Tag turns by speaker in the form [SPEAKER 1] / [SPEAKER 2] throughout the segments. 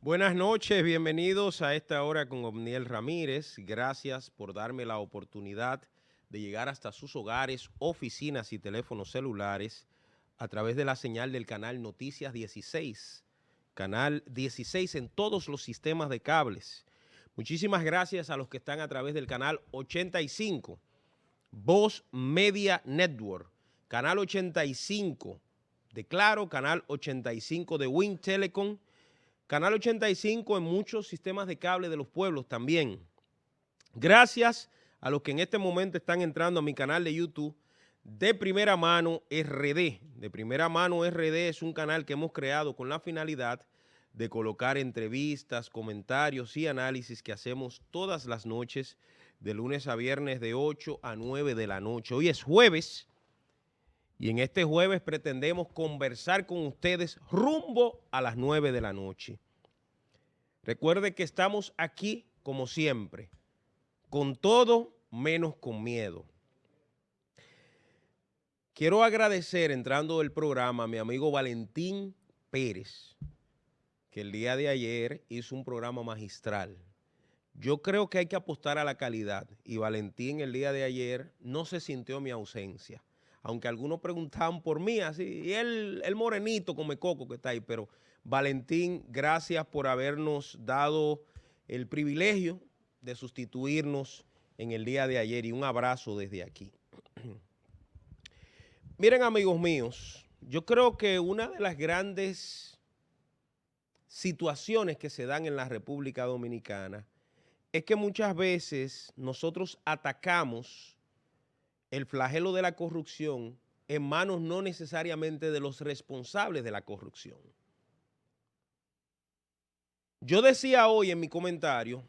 [SPEAKER 1] Buenas noches, bienvenidos a esta hora con Omniel Ramírez. Gracias por darme la oportunidad de llegar hasta sus hogares, oficinas y teléfonos celulares a través de la señal del canal Noticias 16, canal 16 en todos los sistemas de cables. Muchísimas gracias a los que están a través del canal 85, Voz Media Network, canal 85 de Claro, canal 85 de Win Telecom, canal 85 en muchos sistemas de cable de los pueblos también. Gracias a los que en este momento están entrando a mi canal de YouTube de Primera Mano RD. De Primera Mano RD es un canal que hemos creado con la finalidad de colocar entrevistas, comentarios y análisis que hacemos todas las noches de lunes a viernes de 8 a 9 de la noche. Hoy es jueves y en este jueves pretendemos conversar con ustedes rumbo a las 9 de la noche. Recuerde que estamos aquí, como siempre, con todo menos con miedo. Quiero agradecer, entrando del programa, a mi amigo Valentín Pérez, que el día de ayer hizo un programa magistral. Yo creo que hay que apostar a la calidad y Valentín el día de ayer no se sintió mi ausencia. Aunque algunos preguntaban por mí, así, y el morenito come coco que está ahí, pero Valentín, gracias por habernos dado el privilegio de sustituirnos en el día de ayer y un abrazo desde aquí. Miren, amigos míos, yo creo que una de las grandes situaciones que se dan en la República Dominicana es que muchas veces nosotros atacamos el flagelo de la corrupción en manos no necesariamente de los responsables de la corrupción. Yo decía hoy en mi comentario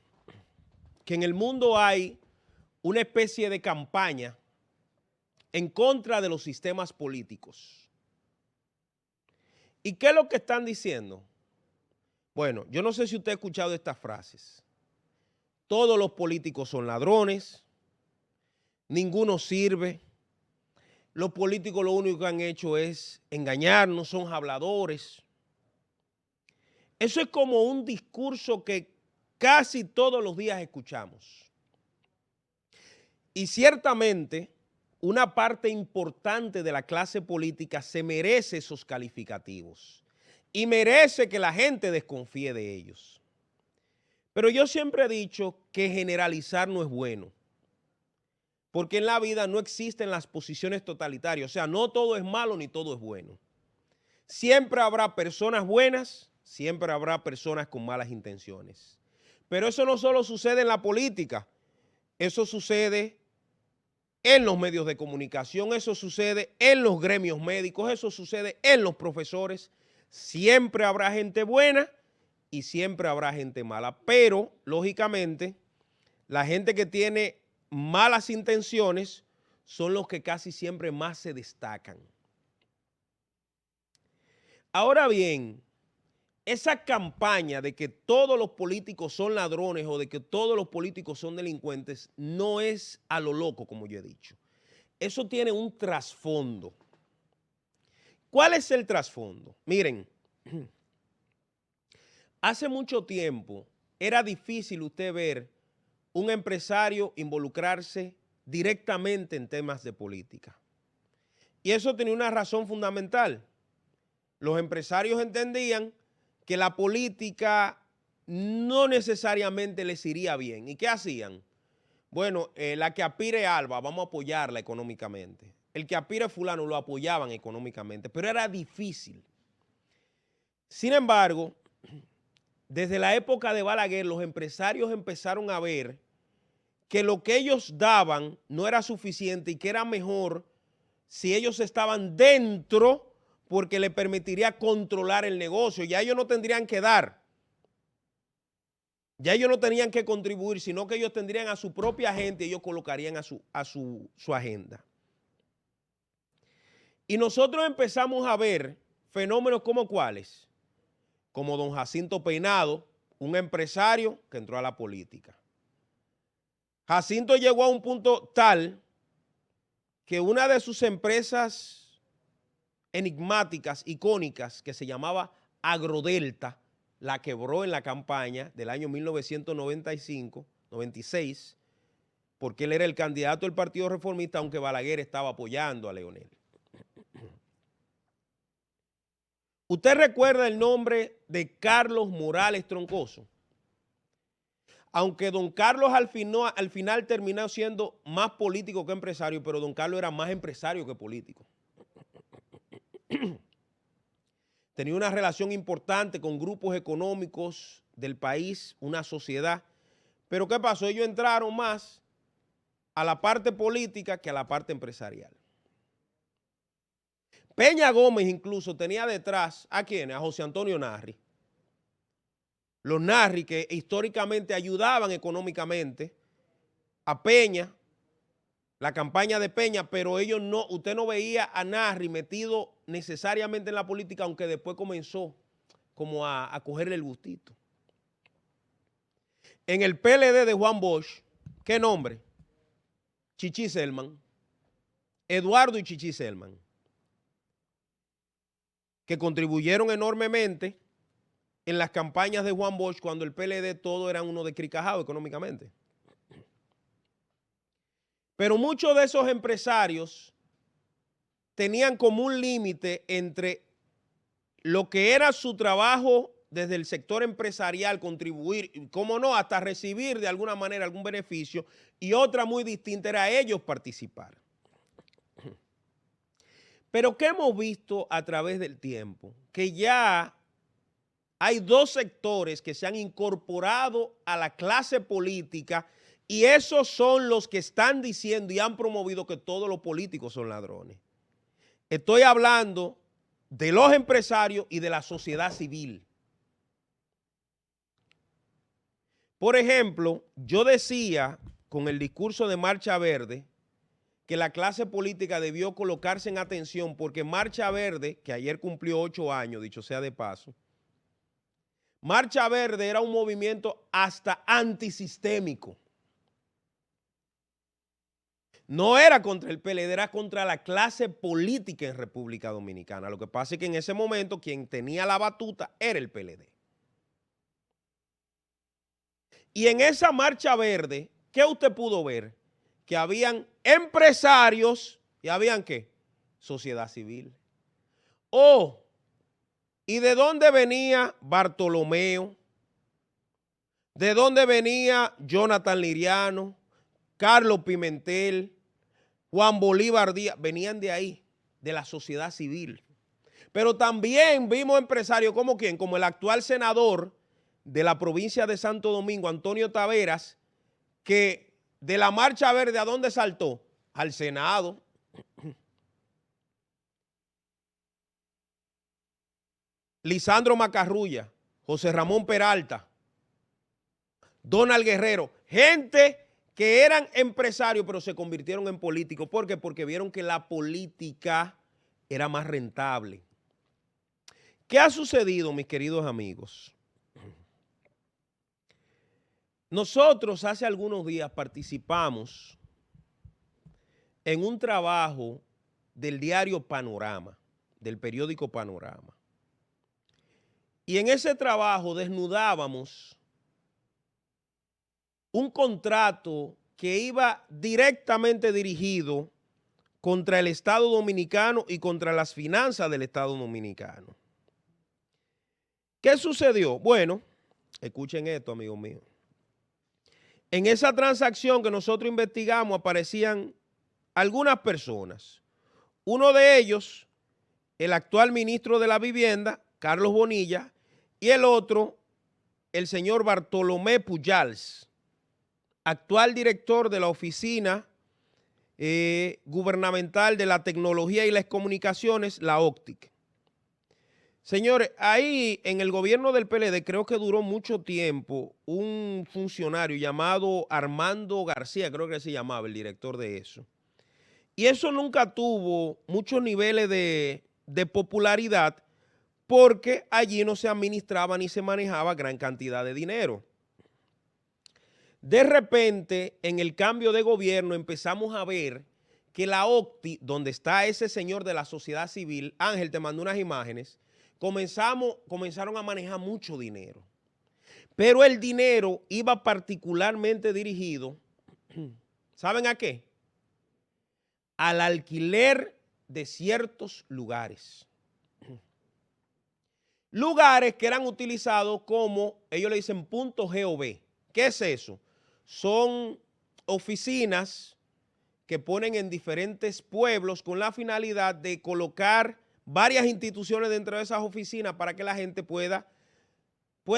[SPEAKER 1] que en el mundo hay una especie de campaña en contra de los sistemas políticos. ¿Y qué es lo que están diciendo? Bueno, yo no sé si usted ha escuchado estas frases. Todos los políticos son ladrones, ninguno sirve, los políticos lo único que han hecho es engañarnos, son habladores. Eso es como un discurso que casi todos los días escuchamos. Y ciertamente una parte importante de la clase política se merece esos calificativos y merece que la gente desconfíe de ellos. Pero yo siempre he dicho que generalizar no es bueno, porque en la vida no existen las posiciones totalitarias, o sea, no todo es malo ni todo es bueno. Siempre habrá personas buenas, siempre habrá personas con malas intenciones. Pero eso no solo sucede en la política, eso sucede en los medios de comunicación, eso sucede en los gremios médicos, eso sucede en los profesores. Siempre habrá gente buena y siempre habrá gente mala, pero lógicamente la gente que tiene malas intenciones son los que casi siempre más se destacan. Ahora bien, esa campaña de que todos los políticos son ladrones o de que todos los políticos son delincuentes no es a lo loco, como yo he dicho. Eso tiene un trasfondo. ¿Cuál es el trasfondo? Miren, hace mucho tiempo era difícil usted ver un empresario involucrarse directamente en temas de política. Y eso tenía una razón fundamental. Los empresarios entendían que la política no necesariamente les iría bien. ¿Y qué hacían? Bueno, la que aspire Alba, vamos a apoyarla económicamente. El que aspire fulano lo apoyaban económicamente, pero era difícil. Sin embargo, desde la época de Balaguer, los empresarios empezaron a ver que lo que ellos daban no era suficiente y que era mejor si ellos estaban dentro porque le permitiría controlar el negocio. Ya ellos no tendrían que dar. Ya ellos no tenían que contribuir, sino que ellos tendrían a su propia gente y ellos colocarían a su agenda. Y nosotros empezamos a ver fenómenos como cuáles, como don Jacinto Peinado, un empresario que entró a la política. Jacinto llegó a un punto tal que una de sus empresas enigmáticas, icónicas, que se llamaba Agrodelta, la quebró en la campaña del año 1995-96, porque él era el candidato del Partido Reformista, aunque Balaguer estaba apoyando a Leonel. ¿Usted recuerda el nombre de Carlos Morales Troncoso? Aunque don Carlos al final terminó siendo más político que empresario, pero don Carlos era más empresario que político. Tenía una relación importante con grupos económicos del país, una sociedad. Pero ¿qué pasó? Ellos entraron más a la parte política que a la parte empresarial. Peña Gómez incluso tenía detrás, ¿a quiénes? A José Antonio Narri. Los Narri que históricamente ayudaban económicamente a Peña, la campaña de Peña, pero ellos no, usted no veía a Narri metido necesariamente en la política, aunque después comenzó como a cogerle el gustito. En el PLD de Juan Bosch, ¿qué nombre? Chichi Selman, Eduardo y Chichi Selman, que contribuyeron enormemente en las campañas de Juan Bosch cuando el PLD todo era uno decricajado económicamente. Pero muchos de esos empresarios tenían como un límite entre lo que era su trabajo desde el sector empresarial, contribuir, cómo no, hasta recibir de alguna manera algún beneficio, y otra muy distinta era ellos participar. Pero ¿qué hemos visto a través del tiempo? Que ya hay dos sectores que se han incorporado a la clase política y esos son los que están diciendo y han promovido que todos los políticos son ladrones. Estoy hablando de los empresarios y de la sociedad civil. Por ejemplo, yo decía con el discurso de Marcha Verde que la clase política debió colocarse en atención porque Marcha Verde, que ayer cumplió 8 años, dicho sea de paso, Marcha Verde era un movimiento hasta antisistémico. No era contra el PLD, era contra la clase política en República Dominicana. Lo que pasa es que en ese momento quien tenía la batuta era el PLD. Y en esa Marcha Verde, ¿qué usted pudo ver? Que habían empresarios y habían ¿qué? Sociedad civil. Oh, ¿y de dónde venía Bartolomeo? ¿De dónde venía Jonathan Liriano? Carlos Pimentel, Juan Bolívar Díaz, venían de ahí, de la sociedad civil. Pero también vimos empresarios como quién, como el actual senador de la provincia de Santo Domingo, Antonio Taveras, que de la Marcha Verde, ¿a dónde saltó? Al Senado. Lisandro Macarrulla, José Ramón Peralta, Donald Guerrero, gente que eran empresarios pero se convirtieron en políticos. ¿Por qué? Porque vieron que la política era más rentable. ¿Qué ha sucedido, mis queridos amigos? Nosotros hace algunos días participamos en un trabajo del diario Panorama, del periódico Panorama. Y en ese trabajo desnudábamos un contrato que iba directamente dirigido contra el Estado Dominicano y contra las finanzas del Estado Dominicano. ¿Qué sucedió? Bueno, escuchen esto, amigos míos. En esa transacción que nosotros investigamos aparecían algunas personas. Uno de ellos, el actual ministro de la Vivienda, Carlos Bonilla, y el otro, el señor Bartolomé Pujals, actual director de la Oficina Gubernamental de la Tecnología y las Comunicaciones, la OCTIC. Señores, ahí en el gobierno del PLD creo que duró mucho tiempo un funcionario llamado Armando García, creo que se llamaba el director de eso. Y eso nunca tuvo muchos niveles de popularidad porque allí no se administraba ni se manejaba gran cantidad de dinero. De repente, en el cambio de gobierno empezamos a ver que la OCTI, donde está ese señor de la sociedad civil, Ángel, te mandó unas imágenes, comenzaron a manejar mucho dinero. Pero el dinero iba particularmente dirigido, ¿saben a qué? Al alquiler de ciertos lugares. Lugares que eran utilizados como, ellos le dicen punto .gov. ¿Qué es eso? Son oficinas que ponen en diferentes pueblos con la finalidad de colocar varias instituciones dentro de esas oficinas para que la gente pueda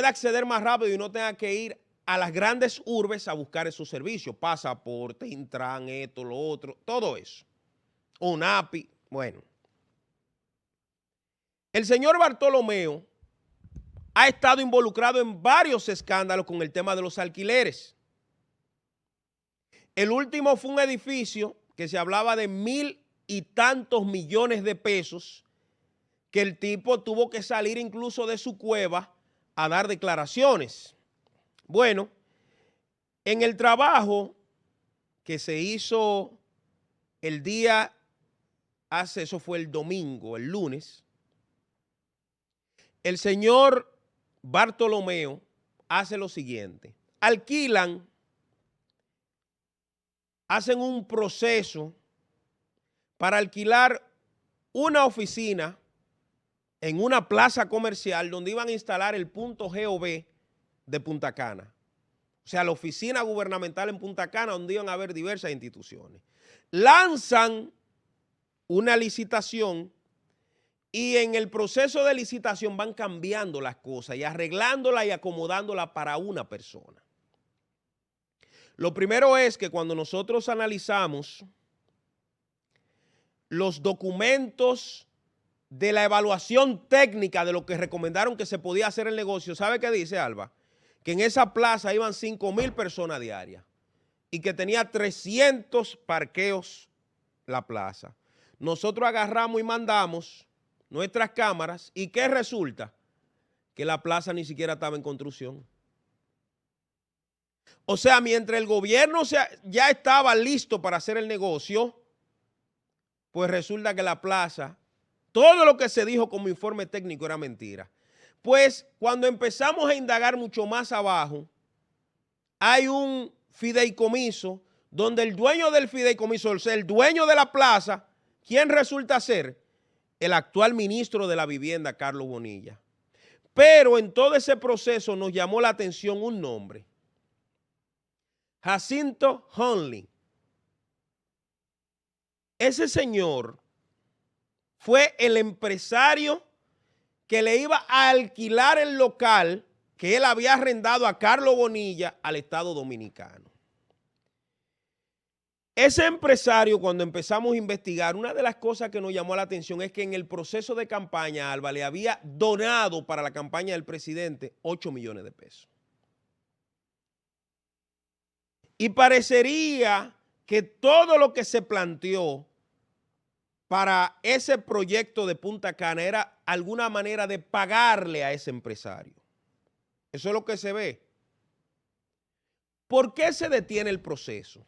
[SPEAKER 1] acceder más rápido y no tenga que ir a las grandes urbes a buscar esos servicios, pasaporte, Intran, esto, lo otro, todo eso. UNAPI, bueno. El señor Bartolomeo ha estado involucrado en varios escándalos con el tema de los alquileres. El último fue un edificio que se hablaba de 1.000 y tantos millones de pesos, que el tipo tuvo que salir incluso de su cueva a dar declaraciones. Bueno, en el trabajo que se hizo el día, eso fue el domingo, el lunes, el señor Bartolomeo hace lo siguiente: hacen un proceso para alquilar una oficina en una plaza comercial donde iban a instalar el punto .gov de Punta Cana. O sea, la oficina gubernamental en Punta Cana, donde iban a haber diversas instituciones. Lanzan una licitación y en el proceso de licitación van cambiando las cosas y arreglándolas y acomodándolas para una persona. Lo primero es que cuando nosotros analizamos los documentos de la evaluación técnica de lo que recomendaron que se podía hacer el negocio, ¿sabe qué dice, Alba? Que en esa plaza iban 5.000 personas diarias y que tenía 300 parqueos la plaza. Nosotros agarramos y mandamos nuestras cámaras y ¿qué resulta? Que la plaza ni siquiera estaba en construcción. O sea, mientras el gobierno ya estaba listo para hacer el negocio, pues resulta que la plaza, todo lo que se dijo como informe técnico era mentira. Pues cuando empezamos a indagar mucho más abajo, hay un fideicomiso donde el dueño del fideicomiso, o sea, el dueño de la plaza, ¿quién resulta ser? El actual ministro de la Vivienda, Carlos Bonilla. Pero en todo ese proceso nos llamó la atención un nombre: Jacinto Hunley. Ese señor fue el empresario que le iba a alquilar el local que él había arrendado a Carlos Bonilla al Estado Dominicano. Ese empresario, cuando empezamos a investigar, una de las cosas que nos llamó la atención es que en el proceso de campaña, Alba, le había donado para la campaña del presidente 8 millones de pesos. Y parecería que todo lo que se planteó para ese proyecto de Punta Cana era alguna manera de pagarle a ese empresario. Eso es lo que se ve. ¿Por qué se detiene el proceso?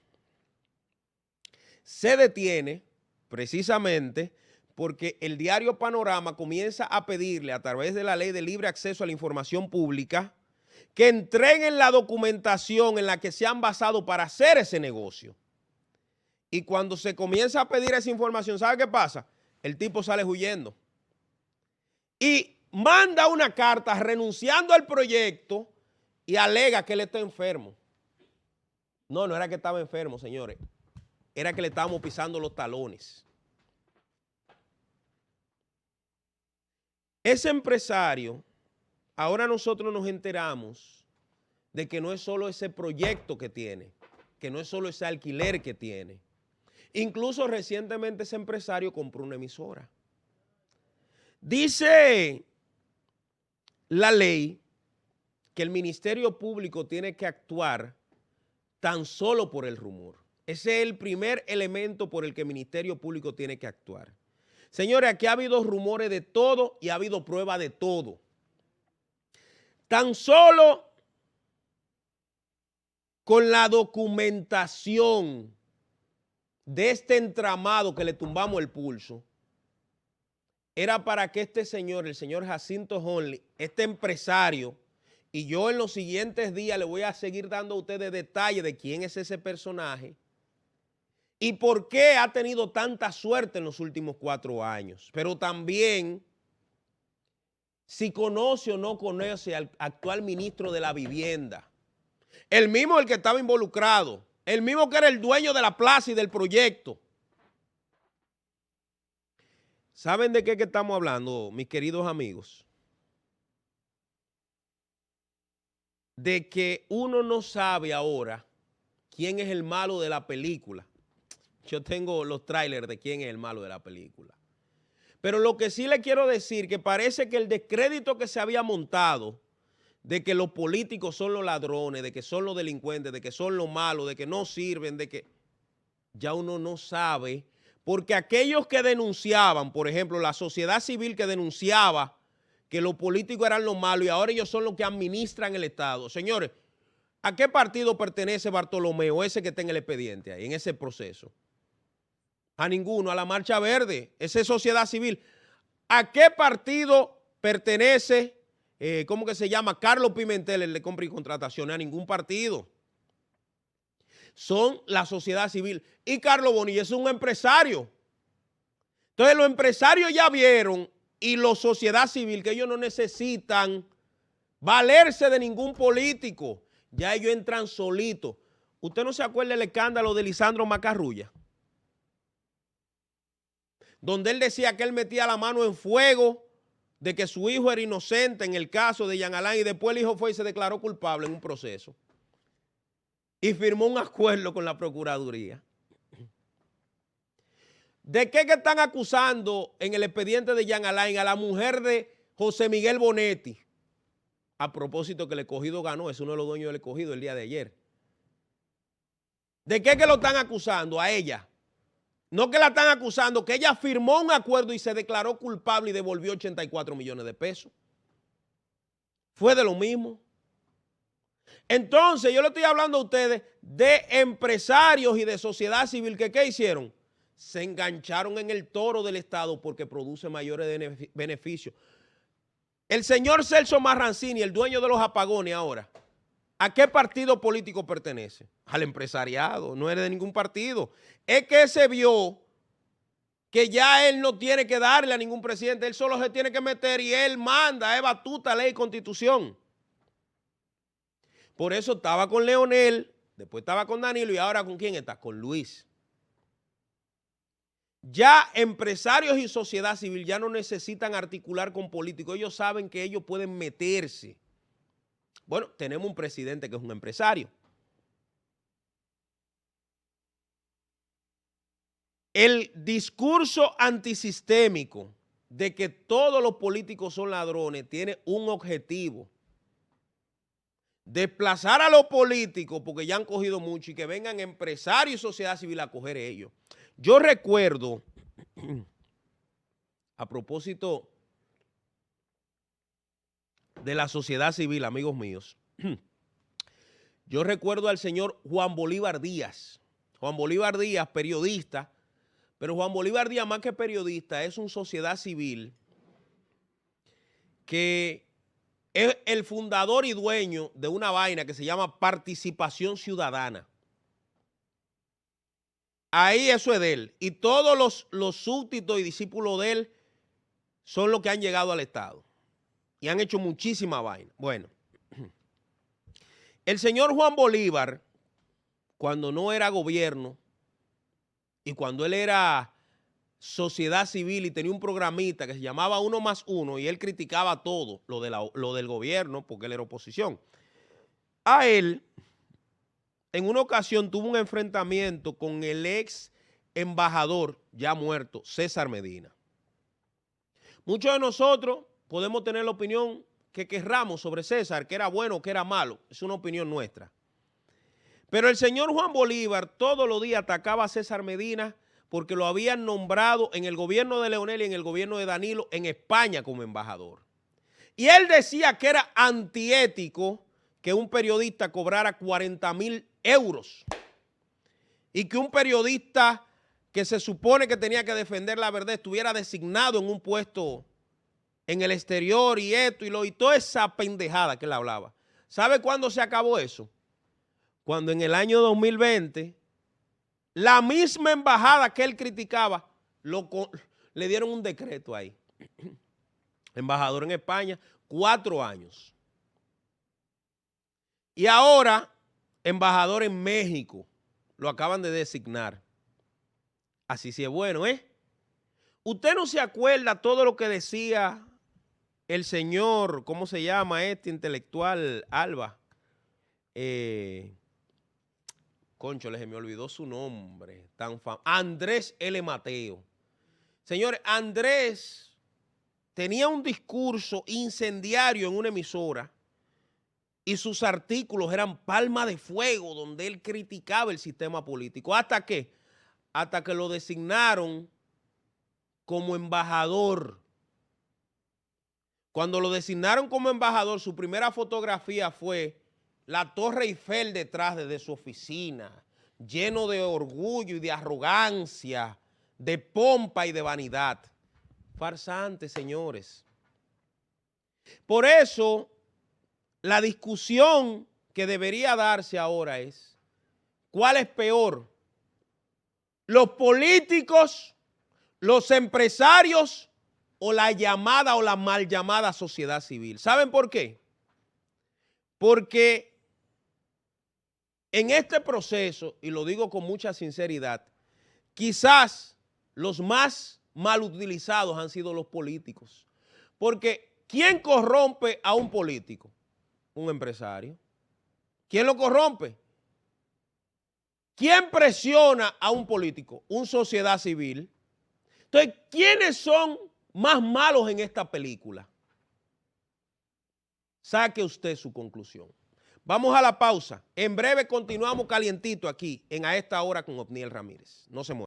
[SPEAKER 1] Se detiene precisamente porque el diario Panorama comienza a pedirle, a través de la ley de libre acceso a la información pública, que entreguen la documentación en la que se han basado para hacer ese negocio. Y cuando se comienza a pedir esa información, ¿sabe qué pasa? El tipo sale huyendo y manda una carta renunciando al proyecto y alega que él está enfermo. No, no era que estaba enfermo, señores. Era que le estábamos pisando los talones. Ese empresario, ahora nosotros nos enteramos de que no es solo ese proyecto que tiene, que no es solo ese alquiler que tiene. Incluso recientemente ese empresario compró una emisora. Dice la ley que el Ministerio Público tiene que actuar tan solo por el rumor. Ese es el primer elemento por el que el Ministerio Público tiene que actuar. Señores, aquí ha habido rumores de todo y ha habido prueba de todo. Tan solo con la documentación de este entramado que le tumbamos el pulso, era para que este señor, el señor Jacinto Only, este empresario, y yo en los siguientes días le voy a seguir dando a ustedes detalles de quién es ese personaje y por qué ha tenido tanta suerte en los últimos 4 años. Pero también, si conoce o no conoce al actual ministro de la Vivienda, el mismo el que estaba involucrado, el mismo que era el dueño de la plaza y del proyecto. ¿Saben de qué que estamos hablando, mis queridos amigos? De que uno no sabe ahora quién es el malo de la película. Yo tengo los trailers de quién es el malo de la película. Pero lo que sí le quiero decir, que parece que el descrédito que se había montado de que los políticos son los ladrones, de que son los delincuentes, de que son los malos, de que no sirven, de que ya uno no sabe, porque aquellos que denunciaban, por ejemplo, la sociedad civil que denunciaba que los políticos eran los malos y ahora ellos son los que administran el Estado. Señores, ¿a qué partido pertenece Bartolomeo, ese que está en el expediente ahí, en ese proceso? A ninguno, a la Marcha Verde, esa es sociedad civil. ¿A qué partido pertenece, cómo que se llama, Carlos Pimentel, el de compra y contratación? A ningún partido. Son la sociedad civil. Y Carlos Bonilla es un empresario. Entonces los empresarios ya vieron, y la sociedad civil, que ellos no necesitan valerse de ningún político. Ya ellos entran solitos. ¿Usted no se acuerda del escándalo de Lisandro Macarrulla? Donde él decía que él metía la mano en fuego de que su hijo era inocente en el caso de Jean Alain, y después el hijo fue y se declaró culpable en un proceso. Y firmó un acuerdo con la Procuraduría. ¿De qué que están acusando en el expediente de Jean Alain a la mujer de José Miguel Bonetti? A propósito que el Escogido ganó, es uno de los dueños del Escogido el día de ayer. ¿De qué que lo están acusando? A ella. No que la están acusando, que ella firmó un acuerdo y se declaró culpable y devolvió 84 millones de pesos. Fue de lo mismo. Entonces, yo le estoy hablando a ustedes de empresarios y de sociedad civil que ¿qué hicieron? Se engancharon en el toro del Estado porque produce mayores beneficios. El señor Celso Marrancini, el dueño de los apagones ahora, ¿a qué partido político pertenece? Al empresariado, no es de ningún partido. Es que se vio que ya él no tiene que darle a ningún presidente, él solo se tiene que meter y él manda, es batuta, ley, constitución. Por eso estaba con Leonel, después estaba con Danilo y ahora ¿con quién está? Con Luis. Ya empresarios y sociedad civil ya no necesitan articular con políticos, ellos saben que ellos pueden meterse. Bueno, tenemos un presidente que es un empresario. El discurso antisistémico de que todos los políticos son ladrones tiene un objetivo: desplazar a los políticos porque ya han cogido mucho y que vengan empresarios y sociedad civil a coger ellos. Yo recuerdo, a propósito de la sociedad civil, amigos míos, yo recuerdo al señor Juan Bolívar Díaz. Juan Bolívar Díaz, periodista, pero Juan Bolívar Díaz, más que periodista, es un sociedad civil que es el fundador y dueño de una vaina que se llama Participación Ciudadana. Ahí eso es de él. Y todos los súbditos y discípulos de él son los que han llegado al Estado. Y han hecho muchísima vaina. Bueno, el señor Juan Bolívar, cuando no era gobierno y cuando él era sociedad civil y tenía un programita que se llamaba 1+1 y él criticaba todo lo del gobierno porque él era oposición. A él, en una ocasión, tuvo un enfrentamiento con el ex embajador ya muerto, César Medina. Muchos de nosotros podemos tener la opinión que querramos sobre César, que era bueno o que era malo. Es una opinión nuestra. Pero el señor Juan Bolívar todos los días atacaba a César Medina porque lo habían nombrado en el gobierno de Leonel y en el gobierno de Danilo en España como embajador. Y él decía que era antiético que un periodista cobrara 40,000 euros y que un periodista que se supone que tenía que defender la verdad estuviera designado en un puesto en el exterior y esto y toda esa pendejada que él hablaba. ¿Sabe cuándo se acabó eso? Cuando en el año 2020, la misma embajada que él criticaba, le dieron un decreto ahí. Embajador en España, 4 años. Y ahora, embajador en México, lo acaban de designar. Así sí es bueno, ¿eh? Usted no se acuerda todo lo que decía el señor, ¿cómo se llama este intelectual? Alba. Cónchale, se me olvidó su nombre. Andrés L. Mateo. Señores, Andrés tenía un discurso incendiario en una emisora y sus artículos eran palma de fuego donde él criticaba el sistema político. ¿Hasta qué? Hasta que lo designaron como embajador. Cuando lo designaron como embajador, su primera fotografía fue la Torre Eiffel detrás de su oficina, lleno de orgullo y de arrogancia, de pompa y de vanidad. Farsante, señores. Por eso, la discusión que debería darse ahora es, ¿cuál es peor? ¿Los políticos, los empresarios o la llamada o la mal llamada sociedad civil? ¿Saben por qué? Porque en este proceso, y lo digo con mucha sinceridad, quizás los más mal utilizados han sido los políticos. Porque ¿quién corrompe a un político? Un empresario. ¿Quién lo corrompe? ¿Quién presiona a un político? Una sociedad civil. Entonces, ¿quiénes son más malos en esta película? Saque usted su conclusión. Vamos a la pausa. En breve continuamos calientito aquí en A Esta Hora con Otniel Ramírez. No se mueva.